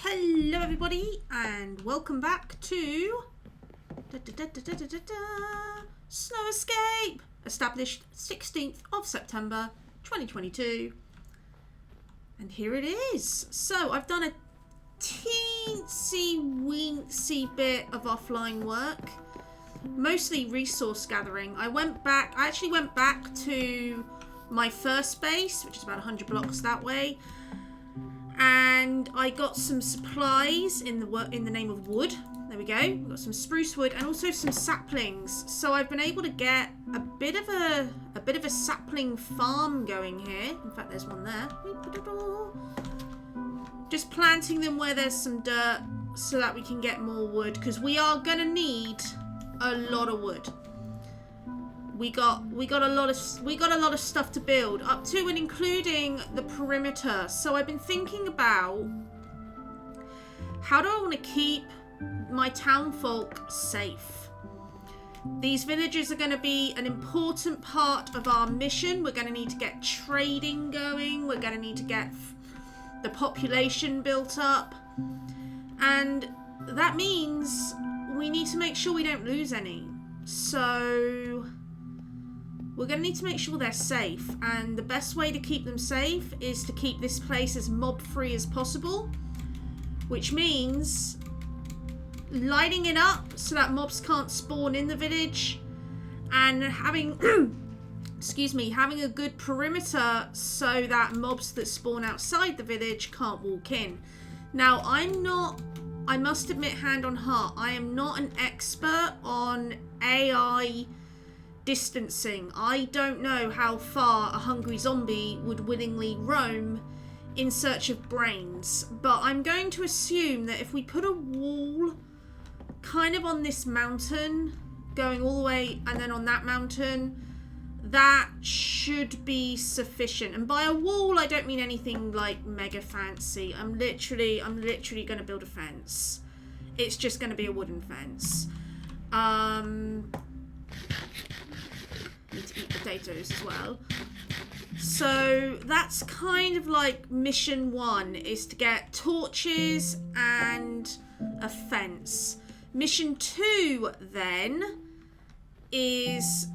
Hello everybody and welcome back to Snow Escape, established 16th of September 2022, and here it is. So I've done a teensy weensy bit of offline work, mostly resource gathering. I actually went back to my first base, which is about 100 blocks that way, and I got some supplies in the name of wood. There we go. We've got some spruce wood and also some saplings. So I've been able to get a bit of a sapling farm going here. In fact, there's one there. Just planting them where there's some dirt so that we can get more wood, because we are gonna need a lot of wood. We got a lot of stuff to build up to and including the perimeter. So I've been thinking about, how do I want to keep my townfolk safe? These villages are going to be an important part of our mission. We're going to need to get trading going. We're going to need to get the population built up, and that means we need to make sure we don't lose any. So we're going to need to make sure they're safe, and the best way to keep them safe is to keep this place as mob-free as possible, which means lighting it up so that mobs can't spawn in the village, and having having a good perimeter so that mobs that spawn outside the village can't walk in. Now, I must admit, hand on heart, I am not an expert on AI distancing. I don't know how far a hungry zombie would willingly roam in search of brains, but I'm going to assume that if we put a wall kind of on this mountain, going all the way, and then on that mountain, that should be sufficient. And by a wall, I don't mean anything like mega fancy. I'm literally going to build a fence. It's just going to be a wooden fence. Need to eat potatoes as well. So that's kind of like mission 1, is to get torches and a fence. Mission 2 then is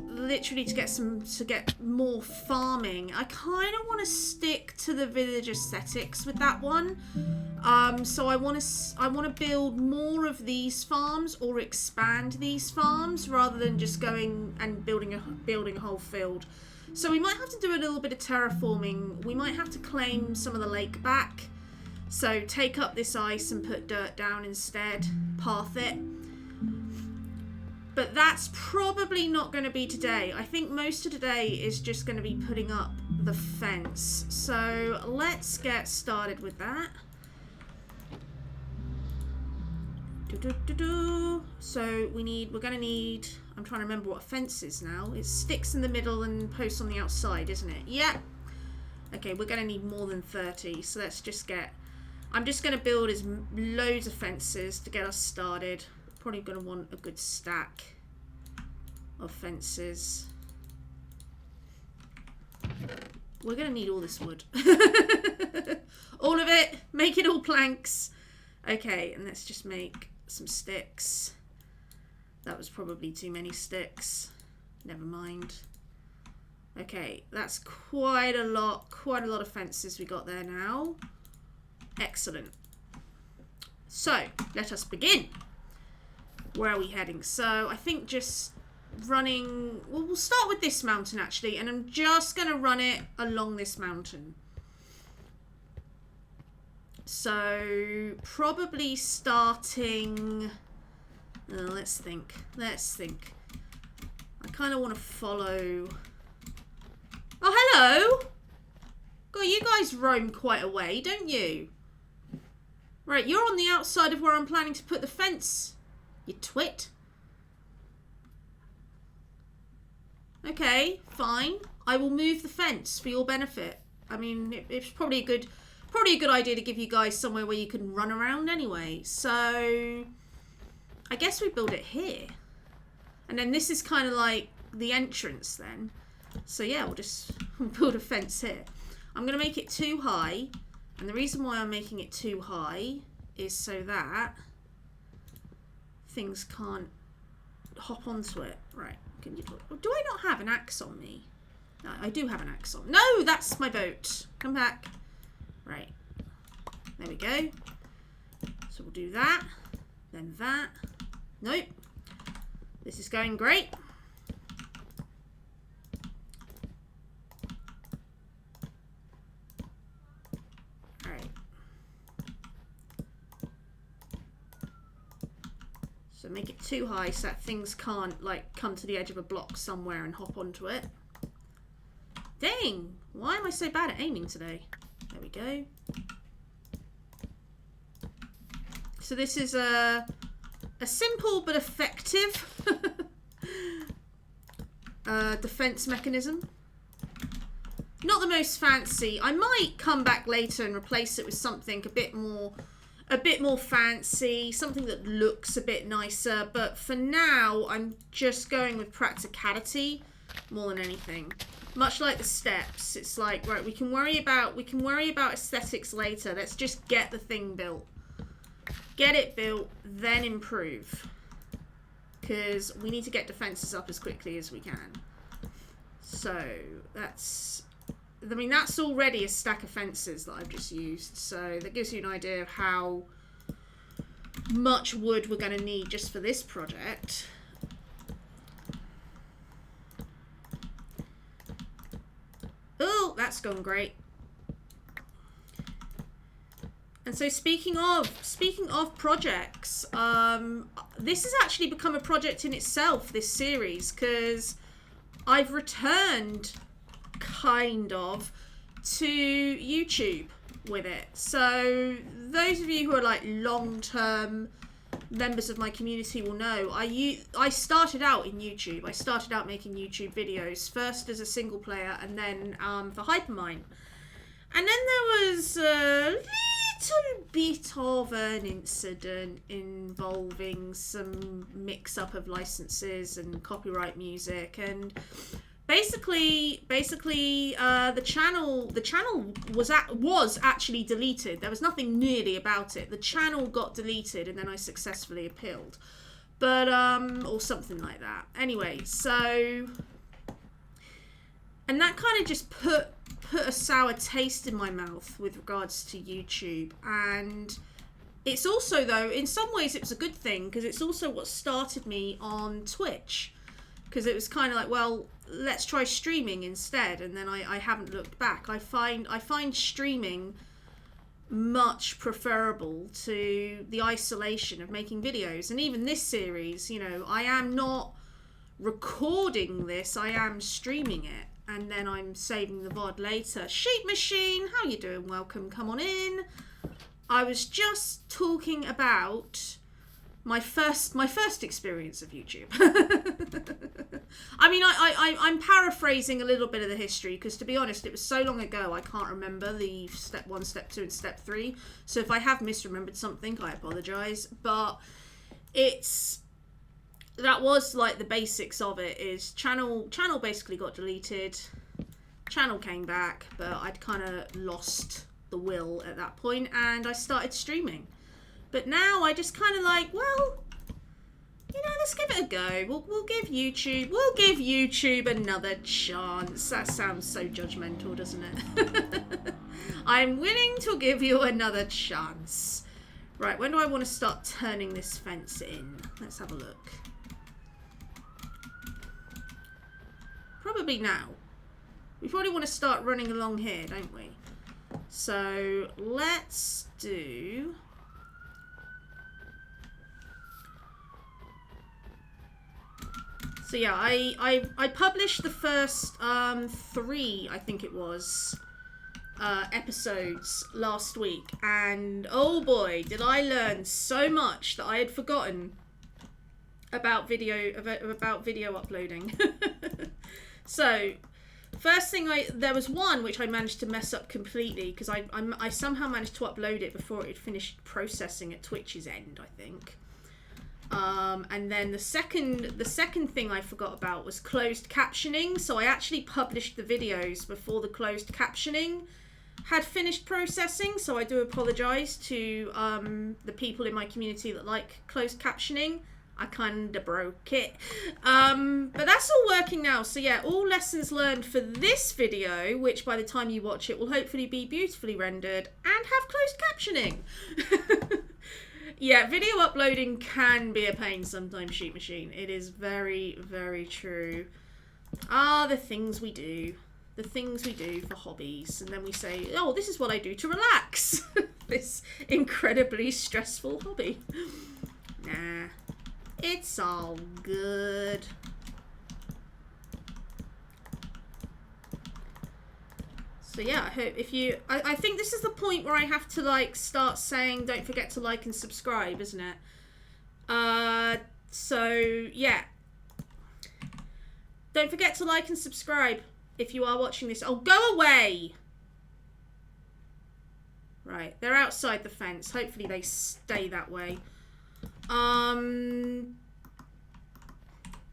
literally to get more farming. I kind of want to stick to the village aesthetics with that one. So I want to build more of these farms, or expand these farms, rather than just going and building a whole field. So we might have to do a little bit of terraforming. We might have to claim some of the lake back. So take up this ice and put dirt down instead, path it. But that's probably not going to be today. I think most of today is just going to be putting up the fence. So let's get started with that. So we're going to need, I'm trying to remember what a fence is now. It's sticks in the middle and posts on the outside, isn't it? Yeah. Okay, we're going to need more than 30. So let's just I'm just going to build loads of fences to get us started. Probably going to want a good stack of fences. We're going to need all this wood. All of it. Make it all planks. Okay, and let's just make some sticks. That was probably too many sticks. Never mind. Okay, that's quite a lot of fences we got there now. Excellent. So, let us begin. Where are we heading? So, I think just running... Well, we'll start with this mountain, actually, and I'm just going to run it along this mountain. So, probably starting... let's think. I kind of want to follow... Oh, hello! God, you guys roam quite a way, don't you? Right, you're on the outside of where I'm planning to put the fence, you twit. Okay, fine. I will move the fence for your benefit. I mean, it's probably a good idea to give you guys somewhere where you can run around anyway. So I guess we build it here. And then this is kind of like the entrance then. So yeah, we'll just build a fence here. I'm going to make it too high And the reason why I'm making it too high is so that things can't hop onto it. Right. Can you talk? Do I not have an axe on me? No, I do have an axe on. No, that's my boat. Come back. Right. There we go. So we'll do that. Then that. Nope. This is going great. Alright. So make it too high so that things can't like come to the edge of a block somewhere and hop onto it. Dang! Why am I so bad at aiming today? There we go. So this is a simple but effective defense mechanism. Not the most fancy. I might come back later and replace it with something a bit more fancy, something that looks a bit nicer. But for now, I'm just going with practicality more than anything. Much like the steps, it's like, right, we can worry about aesthetics later. Let's just get the thing built. Get it built, then improve. Because we need to get defenses up as quickly as we can. So, that's already a stack of fences that I've just used. So, that gives you an idea of how much wood we're going to need just for this project. Oh, that's gone great. And so speaking of projects, this has actually become a project in itself, this series, because I've returned kind of to YouTube with it. So those of you who are like long-term members of my community will know I started out in YouTube. I started out making YouTube videos, first as a single player and then for Hypermine. And then there was a little bit of an incident involving some mix-up of licenses and copyright music, and basically the channel was actually deleted. There was nothing nearly about it. The channel got deleted and then I successfully appealed, but or something like that. Anyway, so, and that kind of just put a sour taste in my mouth with regards to YouTube. And it's also, though, in some ways it was a good thing, because it's also what started me on Twitch, because it was kind of like, well, let's try streaming instead. And then I haven't looked back. I find streaming much preferable to the isolation of making videos. And even this series, you know, I am not recording this, I am streaming it, and then I'm saving the VOD later. Sheep Machine, how you doing? Welcome, come on in. I was just talking about my first experience of YouTube. I mean, I'm paraphrasing a little bit of the history, because to be honest, it was so long ago I can't remember the step 1, step 2, and step 3. So if I have misremembered something, I apologise. But that was like the basics of it. Is channel basically got deleted, channel came back, but I'd kind of lost the will at that point, and I started streaming. But now I just kind of like, well, you know, let's give it a go. We'll give YouTube another chance. That sounds so judgmental, doesn't it? I'm willing to give you another chance. Right, when do I want to start turning this fence in? Let's have a look. Probably now. We probably want to start running along here, don't we? So let's do... So yeah, I published the first 3, I think it was, episodes last week, and oh boy, did I learn so much that I had forgotten about video uploading. So first thing, there was one which I managed to mess up completely, because I somehow managed to upload it before it had finished processing at Twitch's end, I think. And then the second thing I forgot about was closed captioning. So I actually published the videos before the closed captioning had finished processing, so I do apologise to the people in my community that like closed captioning. I kinda broke it. But that's all working now. So yeah, all lessons learned for this video, which by the time you watch it will hopefully be beautifully rendered and have closed captioning. Yeah, video uploading can be a pain sometimes, Sheep Machine. It is very, very true. The things we do. The things we do for hobbies. And then we say, oh, this is what I do to relax. This incredibly stressful hobby. Nah. It's all good. So yeah, I hope if you... I think this is the point where I have to like start saying don't forget to like and subscribe, isn't it? So yeah. Don't forget to like and subscribe if you are watching this. Oh, go away! Right, they're outside the fence. Hopefully they stay that way.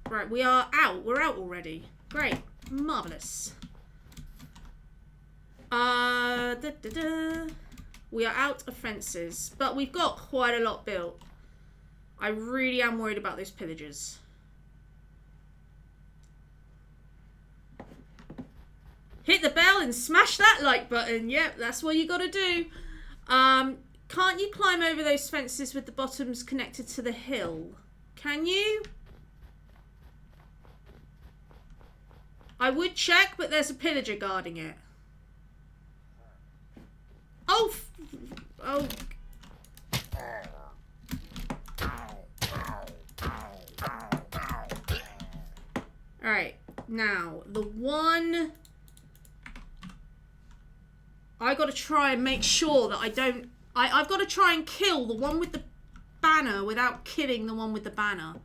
Right, we are out. We're out already. Great. Marvellous. We are out of fences, but we've got quite a lot built. I really am worried about those pillagers. Hit the bell and smash that like button. Yep, that's what you gotta do. Can't you climb over those fences with the bottoms connected to the hill? Can you? I would check, but there's a pillager guarding it. Oh, oh. Alright, now, the one... I gotta try and make sure that I don't... I've got to try and kill the one with the banner without killing the one with the banner.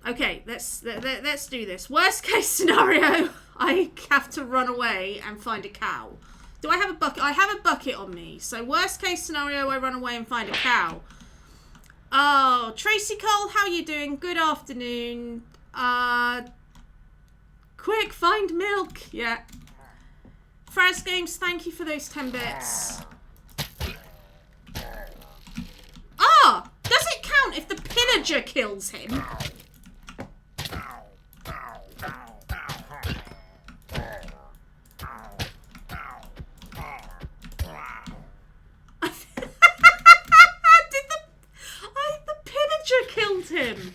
Okay, let's do this. Worst case scenario, I have to run away and find a cow. Do I have a bucket? I have a bucket on me. So worst case scenario, I run away and find a cow. Oh, Tracy Cole, how you doing? Good afternoon. Quick, find milk. Yeah. Fraz Games, thank you for those 10 bits. Ah! Does it count if the pillager kills him? The pillager killed him.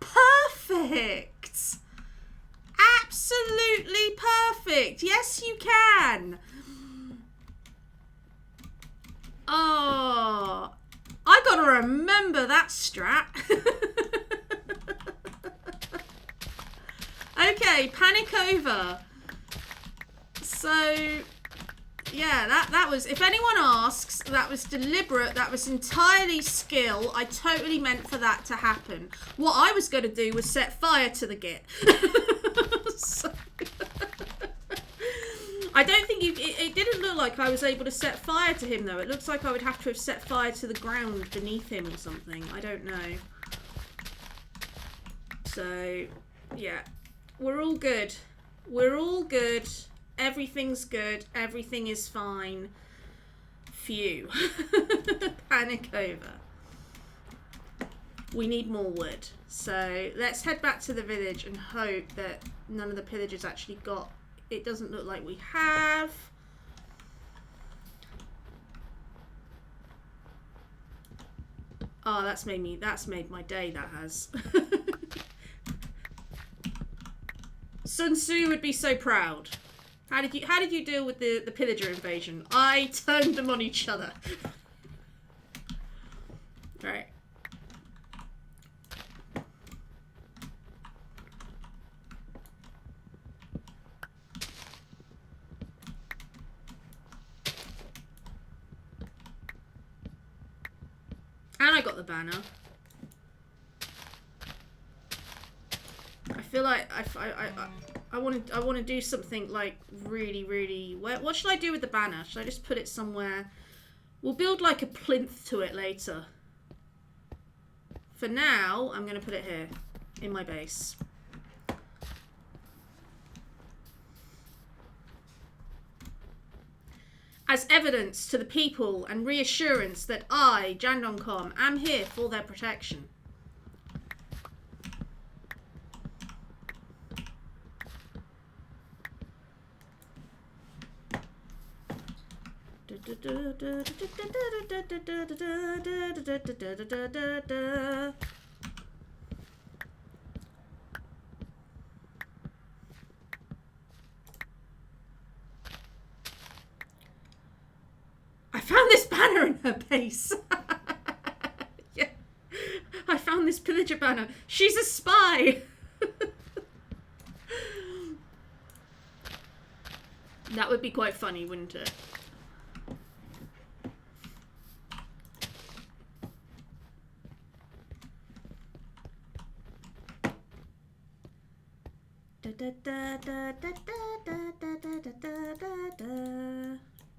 Perfect. Absolutely perfect. Yes, you can. Oh, I gotta remember that strat. Okay, panic over. So, yeah, that was, if anyone asks, that was deliberate. That was entirely skill. I totally meant for that to happen. What I was going to do was set fire to the git. So, I don't think it didn't look like I was able to set fire to him though. It looks like I would have to have set fire to the ground beneath him or something. I don't know. So, yeah. We're all good. We're all good. Everything's good. Everything is fine. Phew. Panic over. We need more wood. So let's head back to the village and hope that none of the pillagers actually got... It doesn't look like we have. Oh, that's made my day, that has. Sun Tzu would be so proud. How did you deal with the pillager invasion? I turned them on each other. Right. And I got the banner. I feel like I want to do something like really. What should I do with the banner? Should I just put it somewhere? We'll build like a plinth to it later. For now, I'm going to put it here in my base. as evidence to the people and reassurance that I, Jandon.com, am here for their protection. I found this banner in her base. Yeah. I found this pillager banner. She's a spy. That would be quite funny, wouldn't it?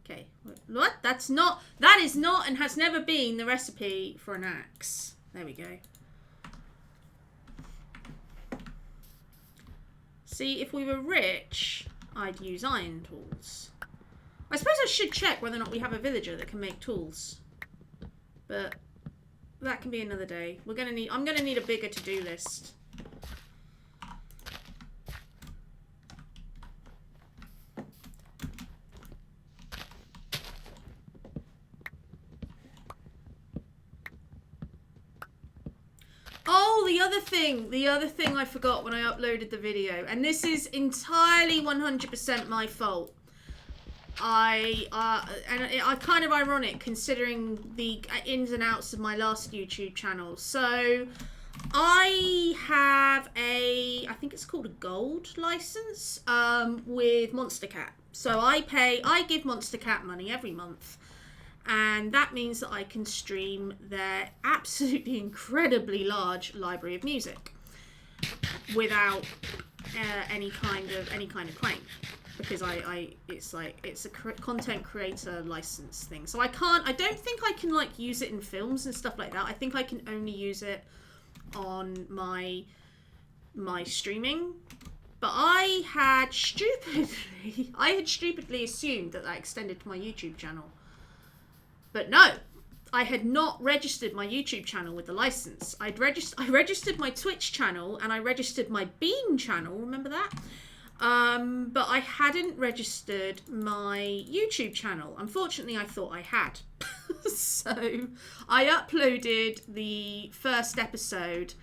Okay, what? That is not and has never been the recipe for an axe. There we go. See, if we were rich, I'd use iron tools. I suppose I should check whether or not we have a villager that can make tools. But that can be another day. I'm gonna need a bigger to-do list. Oh, the other thing I forgot when I uploaded the video, and this is entirely 100% my fault. I kind of ironic considering the ins and outs of my last YouTube channel. So I have I think it's called a gold license with Monster Cat. So I give Monster Cat money every month. And that means that I can stream their absolutely incredibly large library of music without any kind of claim, because it's a content creator license thing. So I don't think I can like use it in films and stuff like that. I think I can only use it on my streaming. But I had stupidly assumed that extended to my YouTube channel. But no, I had not registered my YouTube channel with the license. I registered my Twitch channel and I registered my Beam channel, remember that? But I hadn't registered my YouTube channel. Unfortunately, I thought I had. So I uploaded the first episode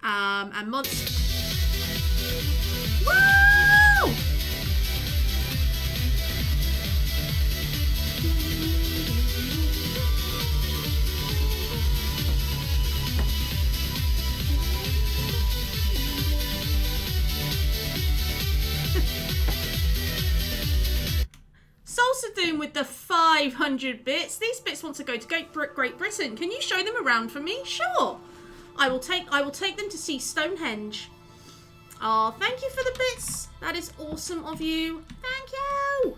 and Woo! Salsa Doom with the 500 bits. These bits want to go to Great Britain. Can you show them around for me? Sure. I will take them to see Stonehenge. Oh, thank you for the bits. That is awesome of you. Thank you.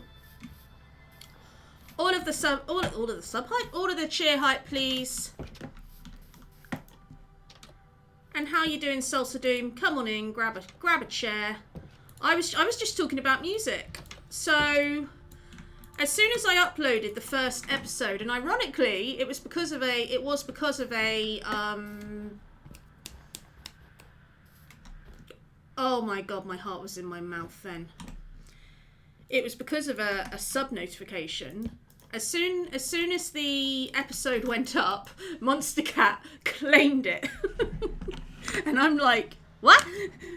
All of the sub hype, all of the cheer hype, please. And how you doing, Salsa Doom? Come on in, grab a chair. I was just talking about music. So as soon as I uploaded the first episode, and ironically, it was because of a oh my god, my heart was in my mouth then. It was because of a sub notification. As soon as the episode went up, Monster Cat claimed it. And I'm like, what?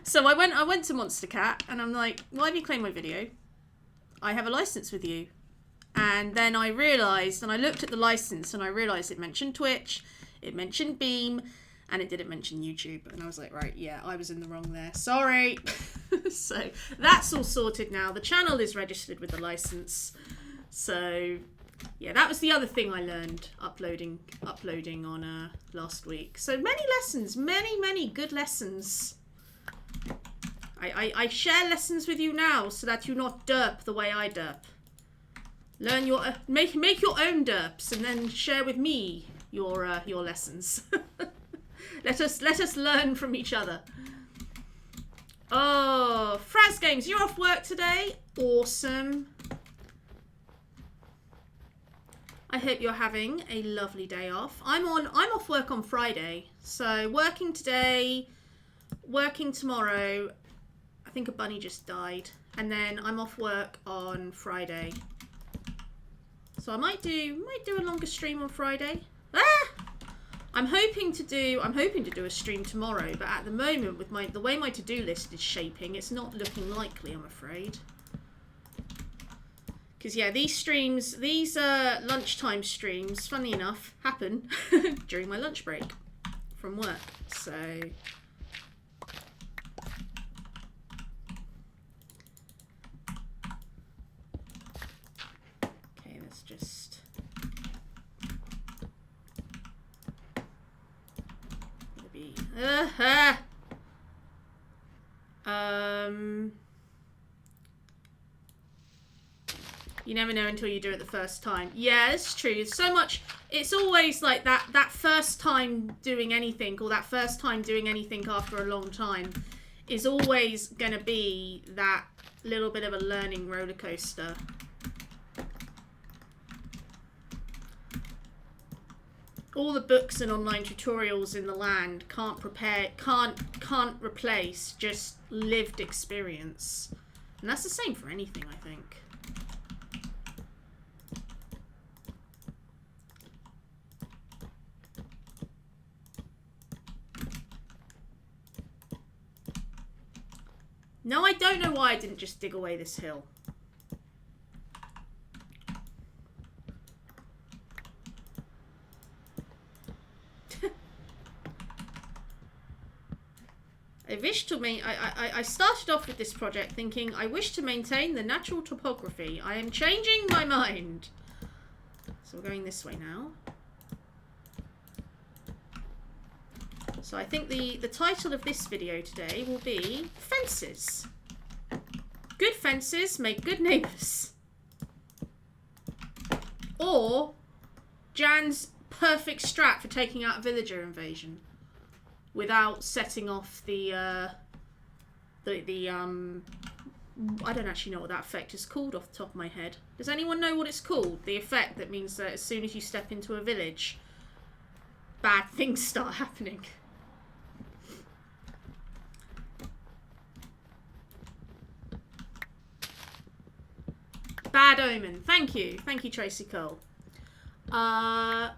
So I went to Monster Cat and I'm like, why have you claimed my video? I have a license with you. And then I realised, and I looked at the license and I realised it mentioned Twitch, it mentioned Beam, and it didn't mention YouTube. And I was like, right, yeah, I was in the wrong there. Sorry. So that's all sorted now. The channel is registered with the license. So yeah, that was the other thing I learned uploading on last week. So many lessons, many good lessons. I share lessons with you now so that you not derp the way I derp. Learn your make your own derps and then share with me your lessons. Let us learn from each other. Oh, Fraz Games, you're off work today. Awesome. I hope you're having a lovely day off. I'm off work on Friday. So working today, working tomorrow. I think a bunny just died. And then I'm off work on Friday. So I might do a longer stream on Friday. Ah! I'm hoping to do a stream tomorrow, but at the moment with the way my to-do list is shaping, it's not looking likely, I'm afraid. Because, yeah, these lunchtime streams, funny enough, happen during my lunch break from work. So, okay, let's just... Maybe... You never know until you do it the first time. Yeah, it's true. It's so much. It's always like that first time doing anything, or that first time doing anything after a long time, is always going to be that little bit of a learning roller coaster. All the books and online tutorials in the land can't replace just lived experience, and that's the same for anything, I think. No, I don't know why I didn't just dig away this hill. I started off with this project thinking, I wish to maintain the natural topography. I am changing my mind. So we're going this way now. So I think the title of this video today will be Fences. Good fences make good neighbours. Or Jan's perfect strat for taking out a villager invasion without setting off the I don't actually know what that effect is called off the top of my head. Does anyone know what it's called? The effect that means that as soon as you step into a village, bad things start happening. Bad omen. Thank you. Thank you, Tracy Cole. I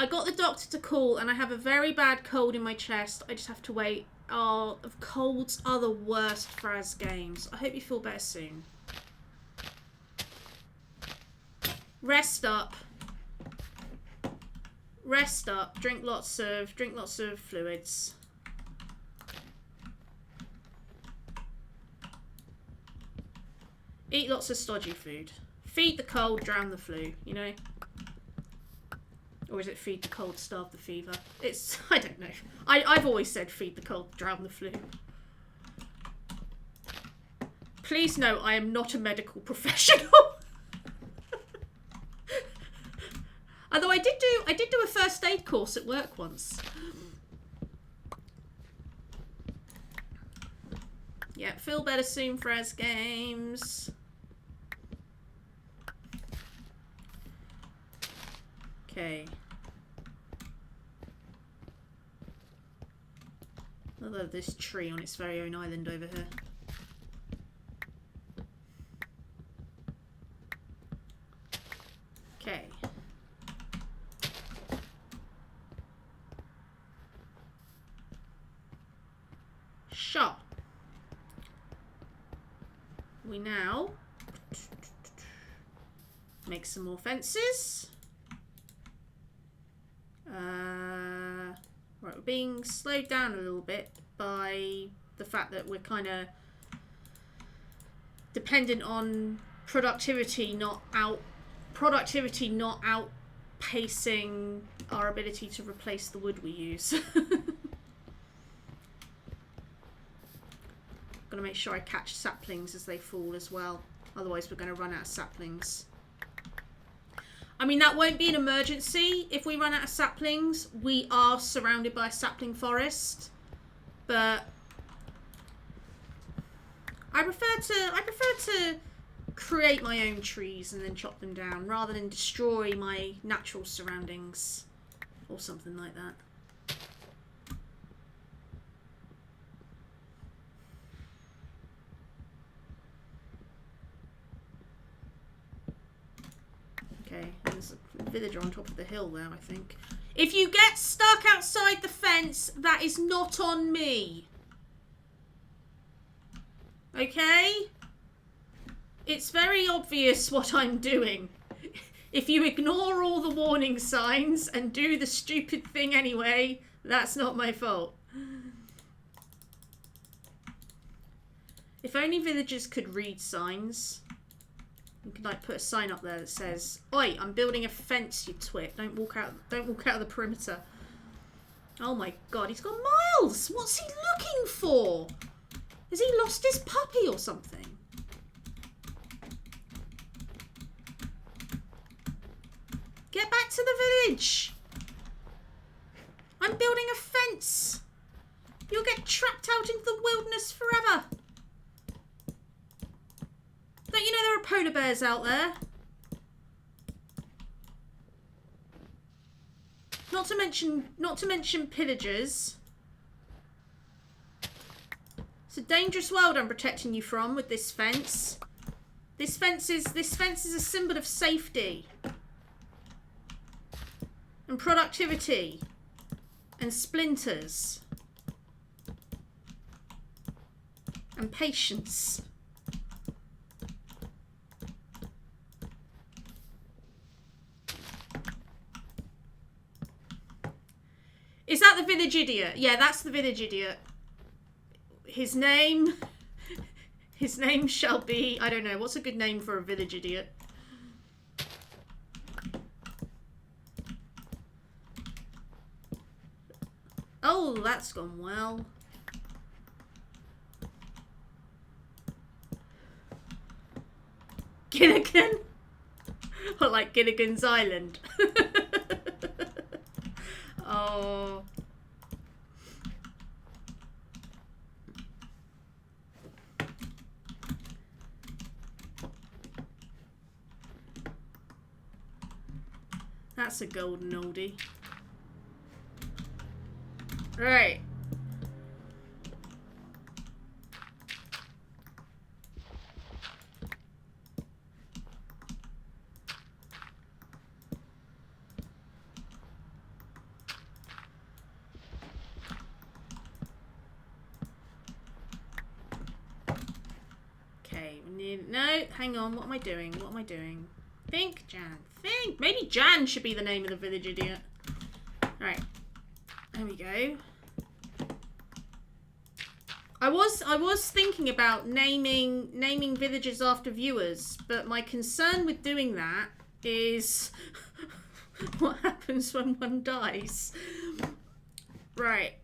got the doctor to call and I have a very bad cold in my chest. I just have to wait. Oh, colds are the worst Fraz games. I hope you feel better soon. Rest up. Rest up. Drink lots of fluids. Eat lots of stodgy food. Feed the cold, drown the flu, you know? Or is it feed the cold, starve the fever? It's, I don't know. I've always said feed the cold, drown the flu. Please know I am not a medical professional. Although I did do a first aid course at work once. Yeah, feel better soon, Fraz Games. Okay. I love this tree on its very own island over here. Okay. Sure. We now make some more fences. Right, we're being slowed down a little bit by the fact that we're kind of dependent on productivity not outpacing our ability to replace the wood we use. Gotta make sure I catch saplings as they fall as well, otherwise we're going to run out of saplings. I mean, that won't be an emergency if we run out of saplings. We are surrounded by a sapling forest, but I prefer to create my own trees and then chop them down rather than destroy my natural surroundings or something like that. Okay, there's a villager on top of the hill there, I think. If you get stuck outside the fence, that is not on me. Okay? It's very obvious what I'm doing. If you ignore all the warning signs and do the stupid thing anyway, that's not my fault. If only villagers could read signs. You could like put a sign up there that says, "Oi, I'm building a fence, you twit. Don't walk out of the perimeter." Oh my god, he's got Miles! What's he looking for? Has he lost his puppy or something? Get back to the village! I'm building a fence! You'll get trapped out into the wilderness forever! Don't you know there are polar bears out there? Not to mention pillagers. It's a dangerous world I'm protecting you from with this fence. This fence is a symbol of safety and productivity and splinters and patience. Is that the village idiot? Yeah, that's the village idiot. His name shall be, I don't know, what's a good name for a village idiot? Oh, that's gone well. Gilligan? Or like Gilligan's Island. Oh. That's a golden oldie. Right. Okay, we need... No, hang on. What am I doing? What am I doing? Think, Jan. Think. Maybe Jan should be the name of the village idiot. Right. There we go. I was thinking about naming villages after viewers, but my concern with doing that is what happens when one dies. Right.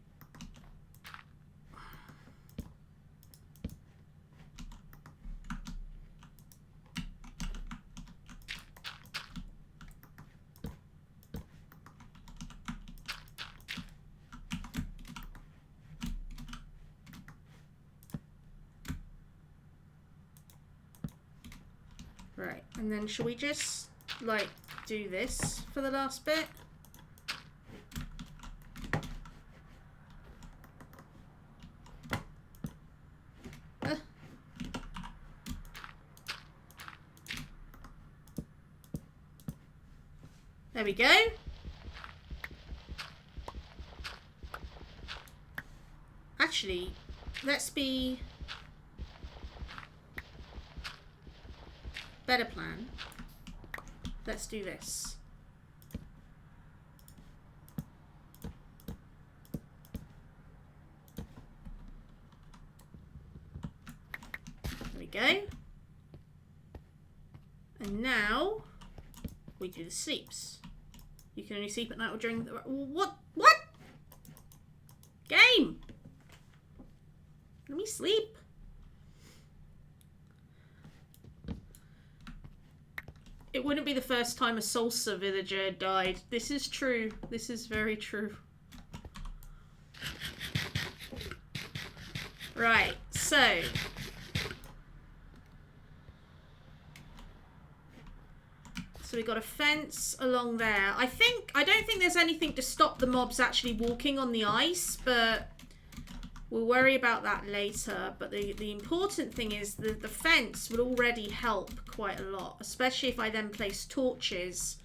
Right, and then shall we just, like, do this for the last bit? There we go. Actually, let's be... Better plan. Let's do this. There we go. And now we do the sleeps. You can only sleep at night or during the... What? What? Game! Let me sleep. It wouldn't be the first time a Salsa villager died. This is true. This is very true. Right, so... So we've got a fence along there. I don't think there's anything to stop the mobs actually walking on the ice, but we'll worry about that later. But the important thing is the fence would already help quite a lot, especially if I then place torches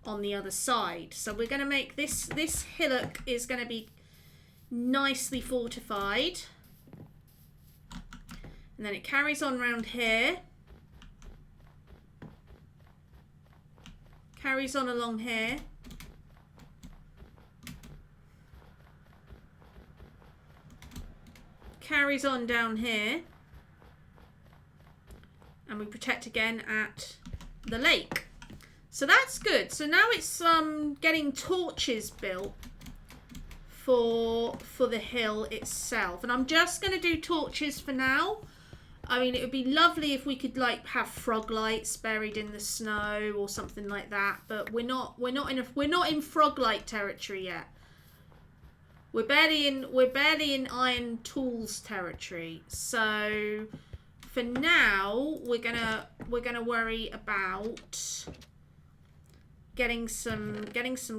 on the other side. So we're going to make this hillock is going to be nicely fortified. And then it carries on round here. Carries on along here. Carries on down here. And we protect again at the lake. So that's good. So now it's getting torches built for the hill itself. And I'm just going to do torches for now. I mean, it would be lovely if we could like have frog lights buried in the snow or something like that, but we're not in frog light territory yet. We're barely in iron tools territory. So for now, we're gonna worry about getting some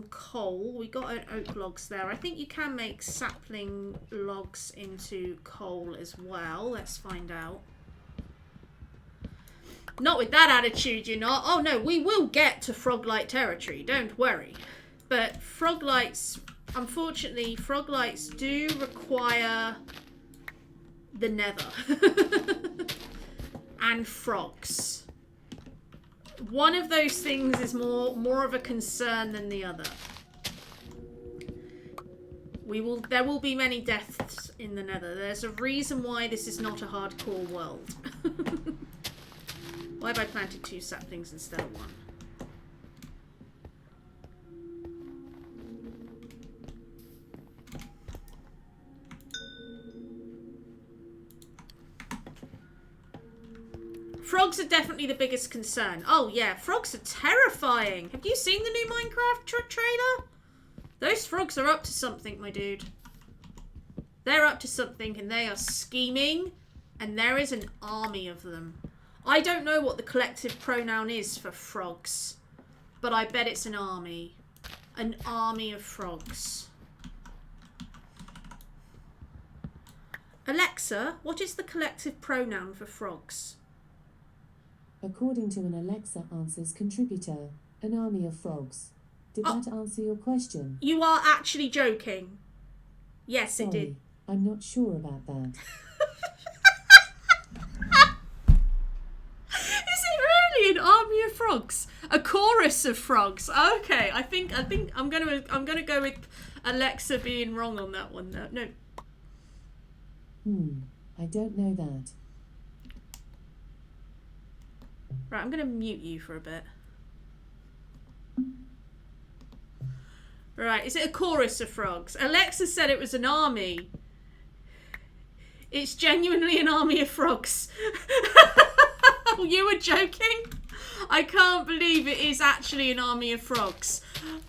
coal. We got oak logs there. I think you can make sapling logs into coal as well. Let's find out. Not with that attitude, you're not. Oh no, we will get to frog-light territory, don't worry. But frog lights, unfortunately, frog lights do require the nether. And frogs. One of those things is more of a concern than the other. There will be many deaths in the nether. There's a reason why this is not a hardcore world. Why have I planted 2 saplings instead of 1? Frogs are definitely the biggest concern. Oh yeah, frogs are terrifying. Have you seen the new Minecraft trailer? Those frogs are up to something, my dude. They're up to something and they are scheming, and there is an army of them. I don't know what the collective pronoun is for frogs, but I bet it's an army. An army of frogs. Alexa, what is the collective pronoun for frogs? According to an Alexa Answers contributor, an army of frogs. Did that answer your question? You are actually joking. Yes, Sorry, it did. I'm not sure about that. An army of frogs, a chorus of frogs. Okay, I think I'm gonna go with Alexa being wrong on that one. No. I don't know that. Right, I'm gonna mute you for a bit. Right, is it a chorus of frogs? Alexa said it was an army. It's genuinely an army of frogs. You were joking? I can't believe it is actually an army of frogs.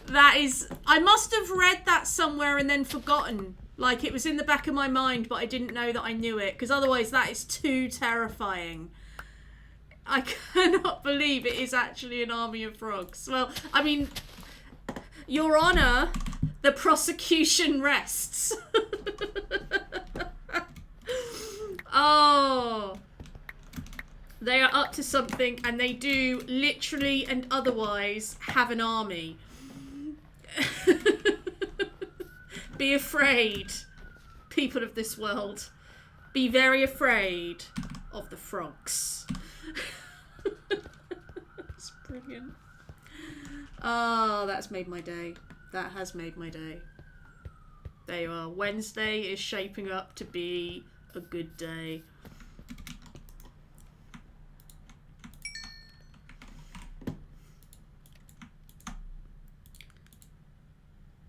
That is... I must have read that somewhere and then forgotten. Like, it was in the back of my mind, but I didn't know that I knew it. Because otherwise, that is too terrifying. I cannot believe it is actually an army of frogs. Well, I mean... Your Honour, the prosecution rests. Oh... They are up to something, and they do literally and otherwise have an army. Be afraid, people of this world. Be very afraid of the frogs. It's brilliant. Oh, that's made my day. That has made my day. There you are. Wednesday is shaping up to be a good day.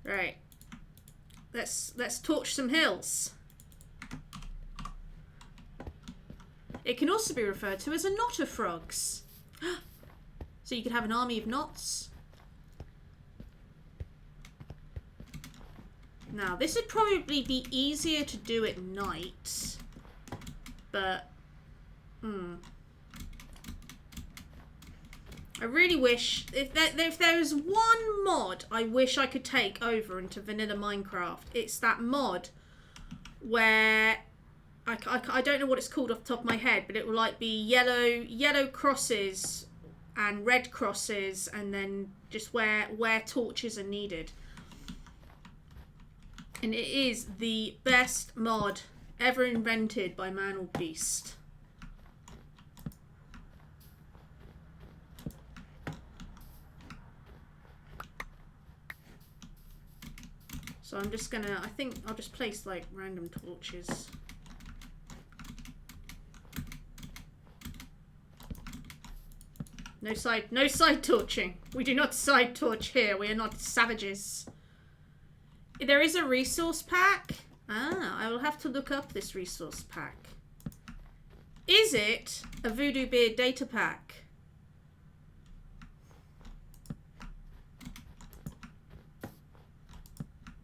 Right, let's torch some hills. It can also be referred to as a knot of frogs. So you could have an army of knots. Now, this would probably be easier to do at night, but I really wish, if there was one mod I wish I could take over into vanilla Minecraft, it's that mod where, I don't know what it's called off the top of my head, but it will like be yellow crosses and red crosses, and then just where torches are needed. And it is the best mod ever invented by man or beast. So I'm just gonna, I think I'll just place like random torches. No side torching. We do not side torch here. We are not savages. There is a resource pack. Ah, I will have to look up this resource pack. Is it a Voodoo Beard data pack?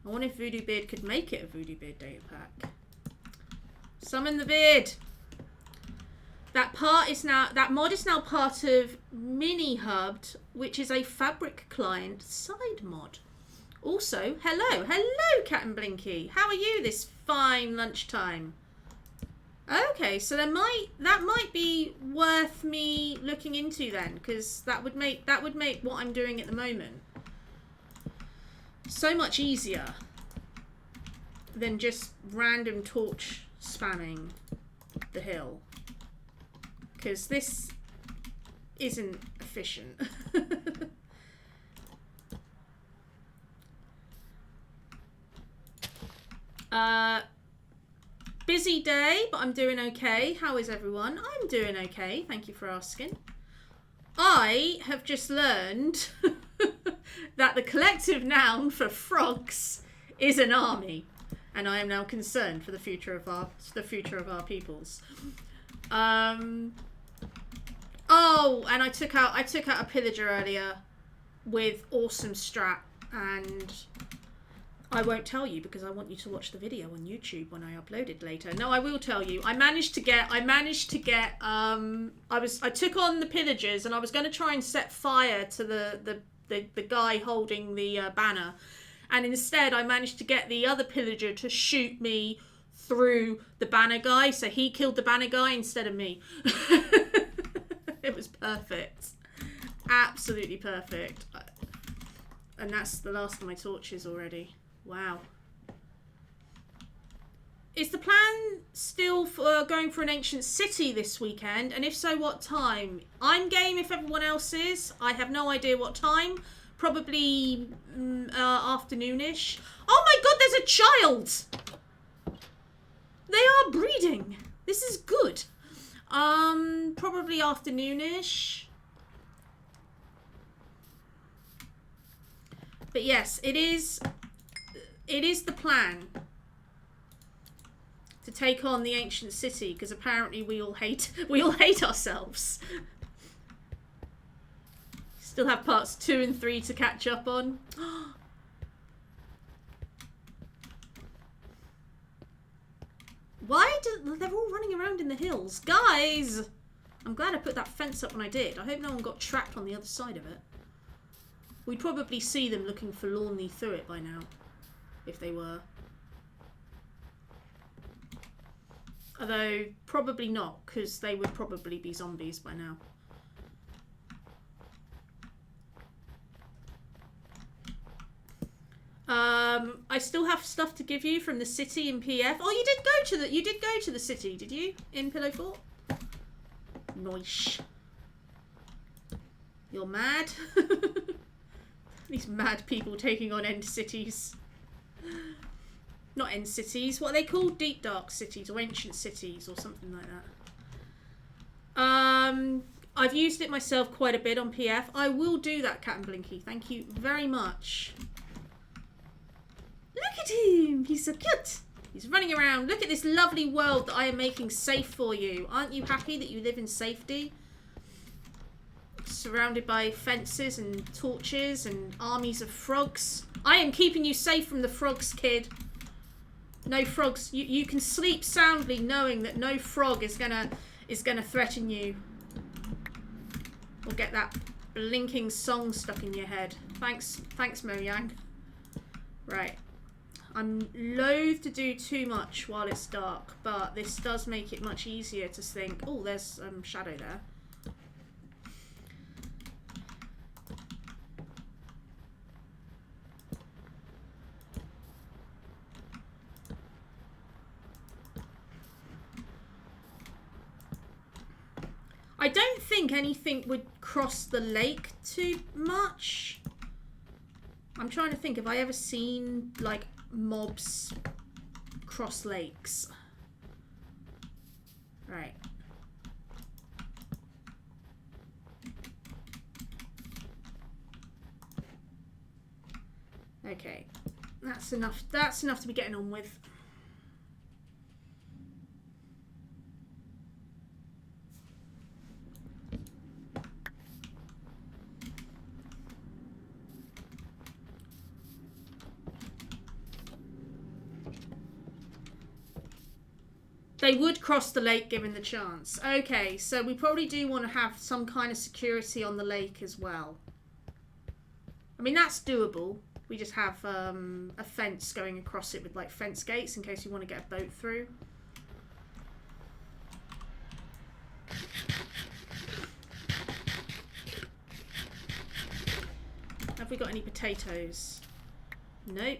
I wonder if Voodoo Beard could make it a Voodoo Beard data pack. Summon the beard. That mod is now part of Mini Hubbed, which is a Fabric client side mod. Also, hello, Cat and Blinky. How are you this fine lunchtime? Okay, so that might be worth me looking into then, because that would make what I'm doing at the moment so much easier than just random torch spamming the hill, because this isn't efficient. Busy day, but I'm doing okay. How is everyone? I'm doing okay. Thank you for asking. I have just learned that the collective noun for frogs is an army, and I am now concerned for the future of our peoples. Oh, and I took out a pillager earlier with awesome strat, and I won't tell you because I want you to watch the video on YouTube when I upload it later. No, I will tell you. I took on the pillagers, and I was going to try and set fire to the guy holding the banner, and instead I managed to get the other pillager to shoot me through the banner guy, so he killed the banner guy instead of me. It was perfect. Absolutely perfect. And that's the last of my torches already. Wow. Is the plan still for going for an ancient city this weekend? And if so, what time? I'm game if everyone else is. I have no idea what time. Probably afternoonish. Oh my god, there's a child! They are breeding. This is good. Probably afternoonish. But yes, it is the plan to take on the ancient city, because apparently we all hate ourselves. Still have parts 2 and 3 to catch up on. They're all running around in the hills, guys? I'm glad I put that fence up when I did. I hope no one got trapped on the other side of it. We'd probably see them looking forlornly through it by now, if they were. Although, probably not, because they would probably be zombies by now. I still have stuff to give you from the city in PF. Oh, you did go to the city, did you? In Pillow Fort? Nice. You're mad? These mad people taking on end cities. Not end cities. What are they called? Deep dark cities or ancient cities or something like that. I've used it myself quite a bit on PF. I will do that, Cat and Blinky. Thank you very much. Look at him. He's so cute. He's running around. Look at this lovely world that I am making safe for you. Aren't you happy that you live in safety? Surrounded by fences and torches and armies of frogs. I am keeping you safe from the frogs, kid. No frogs. You can sleep soundly knowing that no frog is gonna threaten you. Or get that blinking song stuck in your head. Thanks, Mojang. Right. I'm loath to do too much while it's dark, but this does make it much easier to think, oh, there's shadow there. I don't think anything would cross the lake too much. I'm trying to think, have I ever seen, like, mobs cross lakes? Right. Okay. That's enough. That's enough to be getting on with. They would cross the lake given the chance. Okay, so we probably do want to have some kind of security on the lake as well. I mean, that's doable. We just have a fence going across it with like fence gates in case you want to get a boat through. Have we got any potatoes? Nope.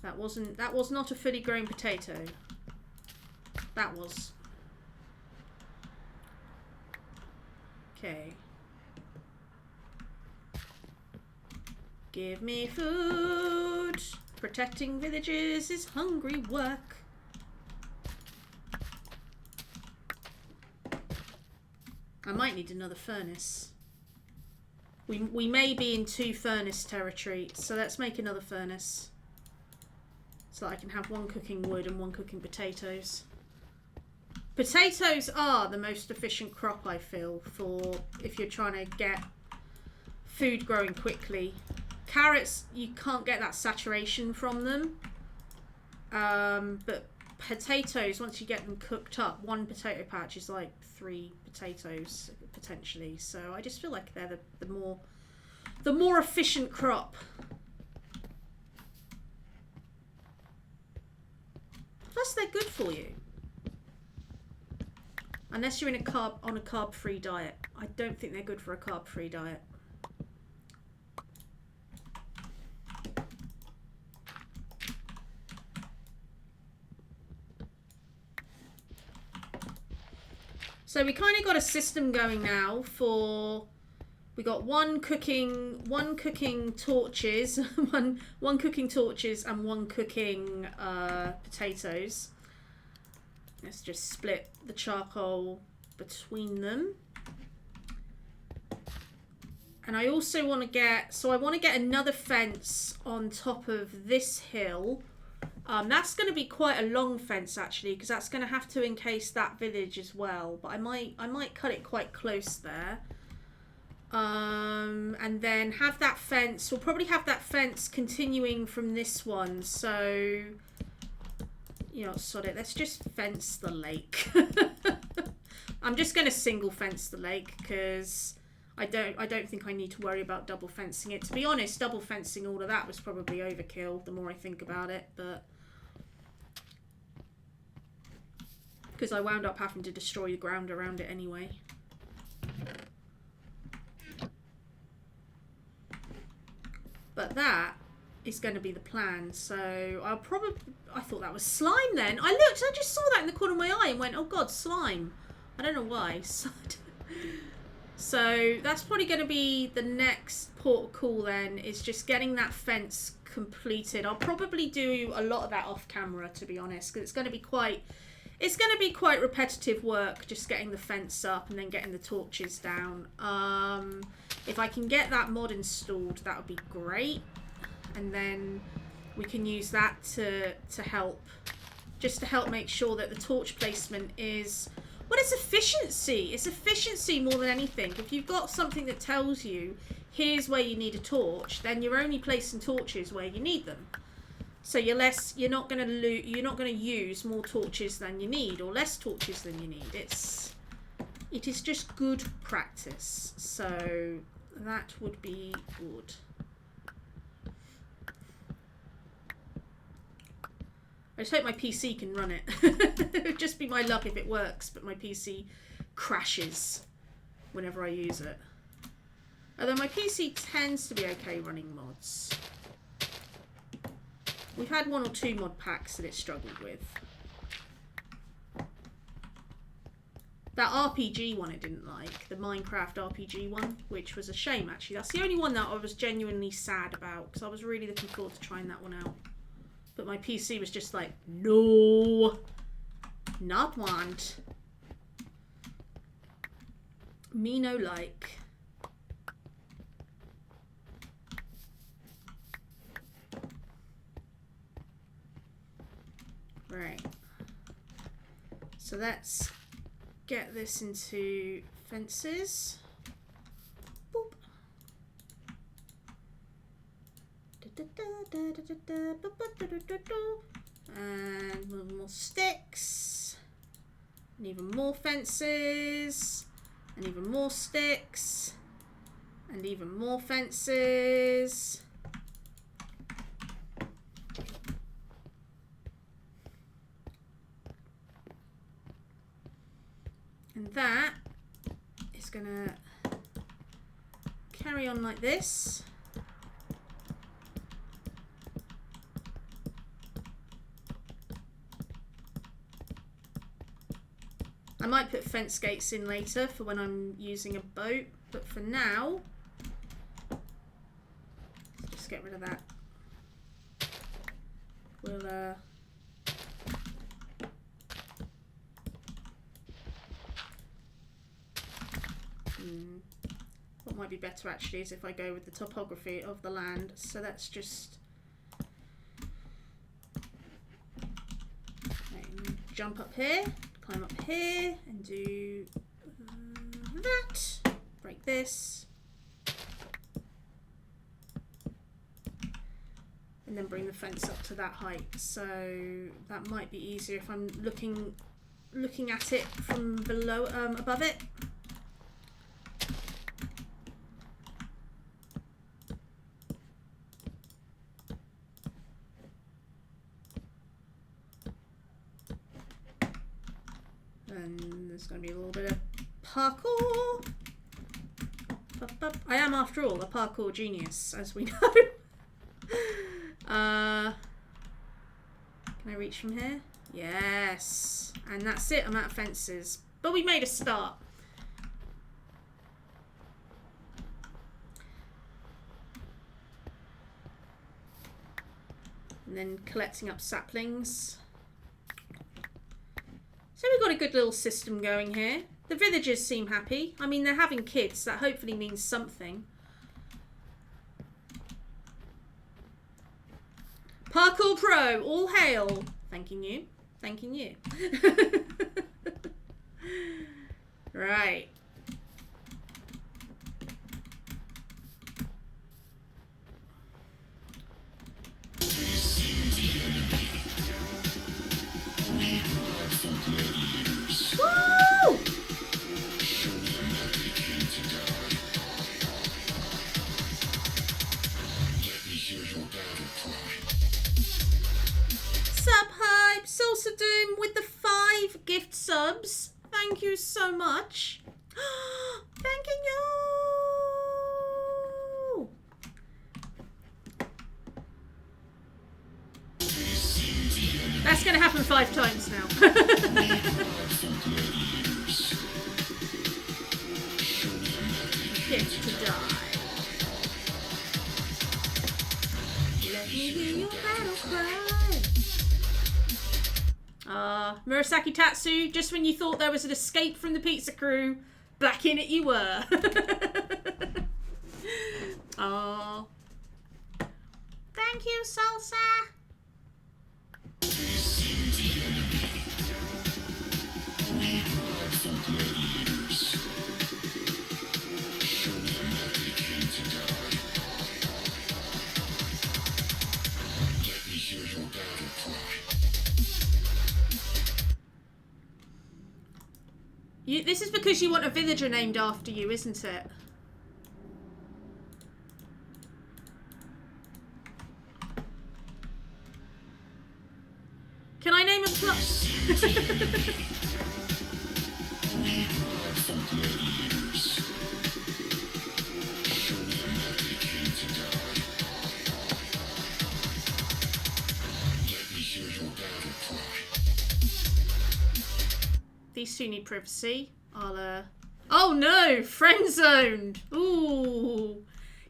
That was not a fully grown potato. That was. Okay. Give me food. Protecting villages is hungry work. I might need another furnace. We may be in 2 furnace territory, so let's make another furnace. So that I can have 1 cooking wood and 1 cooking potatoes. Potatoes are the most efficient crop, I feel, for if you're trying to get food growing quickly. Carrots, you can't get that saturation from them. But potatoes, once you get them cooked up, 1 potato patch is like 3 potatoes, potentially. So I just feel like they're the more efficient crop. Plus, they're good for you. Unless you're on a carb-free diet. I don't think they're good for a carb-free diet. So we kind of got a system going now for. We got 1 cooking torches, one cooking torches and 1 cooking potatoes. Let's just split the charcoal between them. And I also want to get, so I want to get another fence on top of this hill. That's going to be quite a long fence actually, because that's going to have to encase that village as well. But I might cut it quite close there. And then have that fence. We'll probably have that fence continuing from this one. So, you know, sod it. Let's just fence the lake. I'm just going to single fence the lake because I don't think I need to worry about double fencing it. To be honest, double fencing all of that was probably overkill the more I think about it, but because I wound up having to destroy the ground around it anyway. But that is going to be the plan. So I'll probably, I thought that was slime then. I just saw that in the corner of my eye and went, oh God, slime. I don't know why. So that's probably going to be the next port of call then, is just getting that fence completed. I'll probably do a lot of that off camera, to be honest, because it's going to be quite repetitive work just getting the fence up and then getting the torches down. If I can get that mod installed, that would be great. And then we can use that to help, just to help make sure that the torch placement is, well, it's efficiency. It's efficiency more than anything. If you've got something that tells you, here's where you need a torch, then you're only placing torches where you need them. So you're not going to use more torches than you need, or less torches than you need. It is just good practice. So that would be good. I just hope my PC can run it. It would just be my luck if it works, but my PC crashes whenever I use it. Although my PC tends to be okay running mods. We've had 1 or 2 mod packs that it struggled with. That RPG one it didn't like, the Minecraft RPG one, which was a shame actually. That's the only one that I was genuinely sad about, because I was really looking forward to trying that one out. But my PC was just like, no, not want. Me no like. Right. So let's get this into fences. Boop. And more sticks. And even more fences. And even more sticks. And even more fences. And that is gonna carry on like this. I might put fence gates in later for when I'm using a boat, but for now, let's just get rid of that. We'll what might be better actually is if I go with the topography of the land. So let's just jump up here, climb up here, and do that. Break this, and then bring the fence up to that height. So that might be easier if I'm looking at it from below, above it. And there's going to be a little bit of parkour. I am, after all, a parkour genius, as we know. Can I reach from here? Yes. And that's it. I'm out of fences. But we made a start. And then collecting up saplings. So we've got a good little system going here. The villagers seem happy. I mean, they're having kids. That hopefully means something. Parkour Pro, all hail. Thanking you. Thanking you. Right. Woo! Sub hype, Salsa Doom with the 5 gift subs. Thank you so much. Thanking you. That's going to happen 5 times now. Get to die. Let me hear your battle cry. Murasaki Tatsu, just when you thought there was an escape from the pizza crew, back in it you were. Oh. Thank you, Salsa. This is because you want a villager named after you, isn't it? Can I name a These two need privacy. Oh no! Friend zoned! Ooh.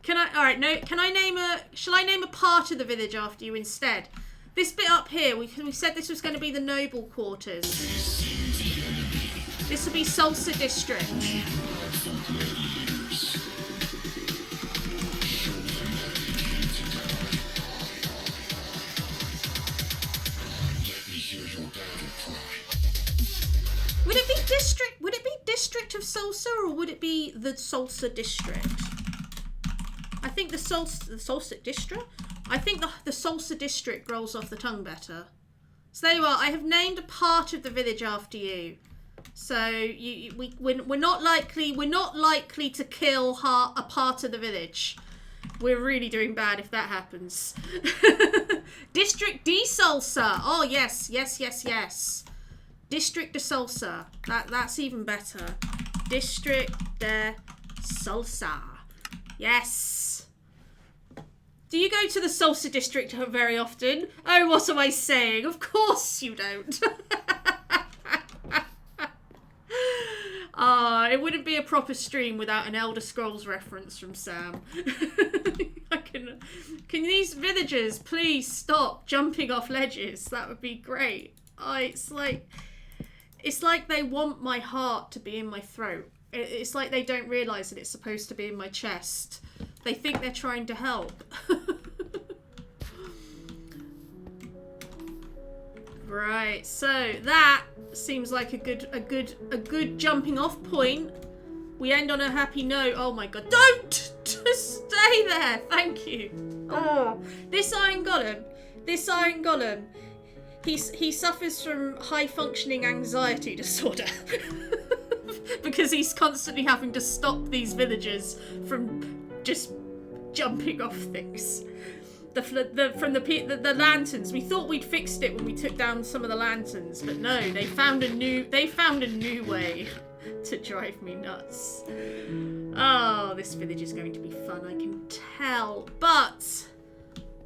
Alright, no, can I name shall I name a part of the village after you instead? This bit up here, we said this was going to be the noble quarters. This will be Salsa District. Would it be District of Salsa, or would it be the Salsa District? I think the Salsa District? I think the Salsa District rolls off the tongue better. So there you are. I have named a part of the village after you. So we're not likely to kill a part of the village. We're really doing bad if that happens. District de Salsa. Oh yes, yes, yes, yes. District de Salsa. That's even better. District de Salsa. Yes. Do you go to the Salsa District very often? Oh, what am I saying? Of course you don't. It wouldn't be a proper stream without an Elder Scrolls reference from Sam. Can these villagers please stop jumping off ledges? That would be great. It's like they want my heart to be in my throat. It's like they don't realise that it's supposed to be in my chest. They think they're trying to help. Right, so that seems like a good jumping off point. We end on a happy note. Oh my god. Don't just stay there. Thank you. Oh, this iron golem. He suffers from high functioning anxiety disorder. Because he's constantly having to stop these villagers from just jumping off things. The lanterns. We thought we'd fixed it when we took down some of the lanterns, but no, they found a new way to drive me nuts. Oh, this village is going to be fun, I can tell. But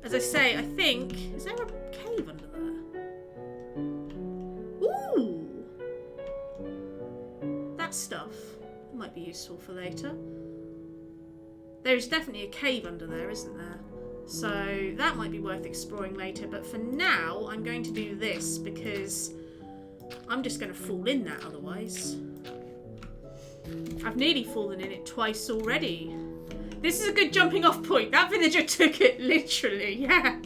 as I say, I think, is there a cave under there? Ooh, that stuff might be useful for later. There's definitely a cave under there, isn't there? So that might be worth exploring later, but for now I'm going to do this because I'm just going to fall in that otherwise. I've nearly fallen in it twice already. This is a good jumping off point. That villager took it literally, yeah.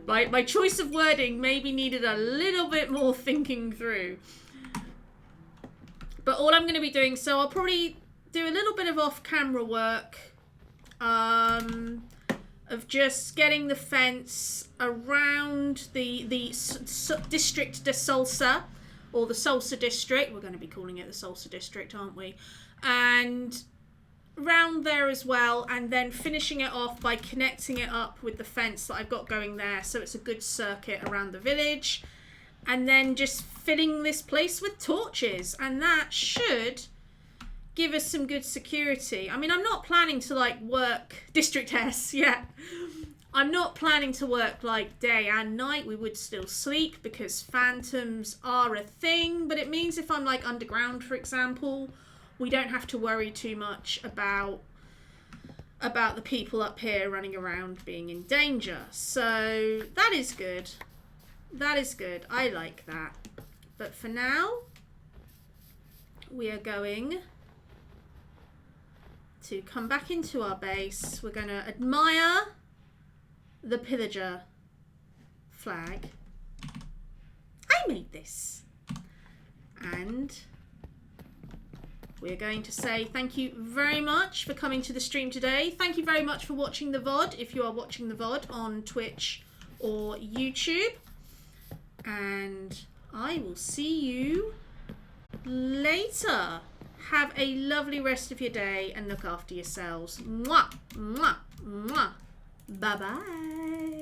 My choice of wording maybe needed a little bit more thinking through. But all I'm going to be doing, so I'll probably do a little bit of off-camera work. Of just getting the fence around the District de Salsa, or the Salsa District. We're going to be calling it the Salsa District, aren't we? And round there as well, and then finishing it off by connecting it up with the fence that I've got going there, so it's a good circuit around the village. And then just filling this place with torches, and that should give us some good security. I mean, I'm not planning to like work District S yet. I'm not planning to work like day and night. We would still sleep because phantoms are a thing, but it means if I'm like underground, for example, we don't have to worry too much about the people up here running around being in danger. So that is good. That is good. I like that. But for now, we are going to come back into our base. We're going to admire the pillager flag. I made this. And we're going to say thank you very much for coming to the stream today. Thank you very much for watching the VOD, if you are watching the VOD on Twitch or YouTube. And I will see you later. Have a lovely rest of your day and look after yourselves. Mwah, mwah, mwah. Bye-bye.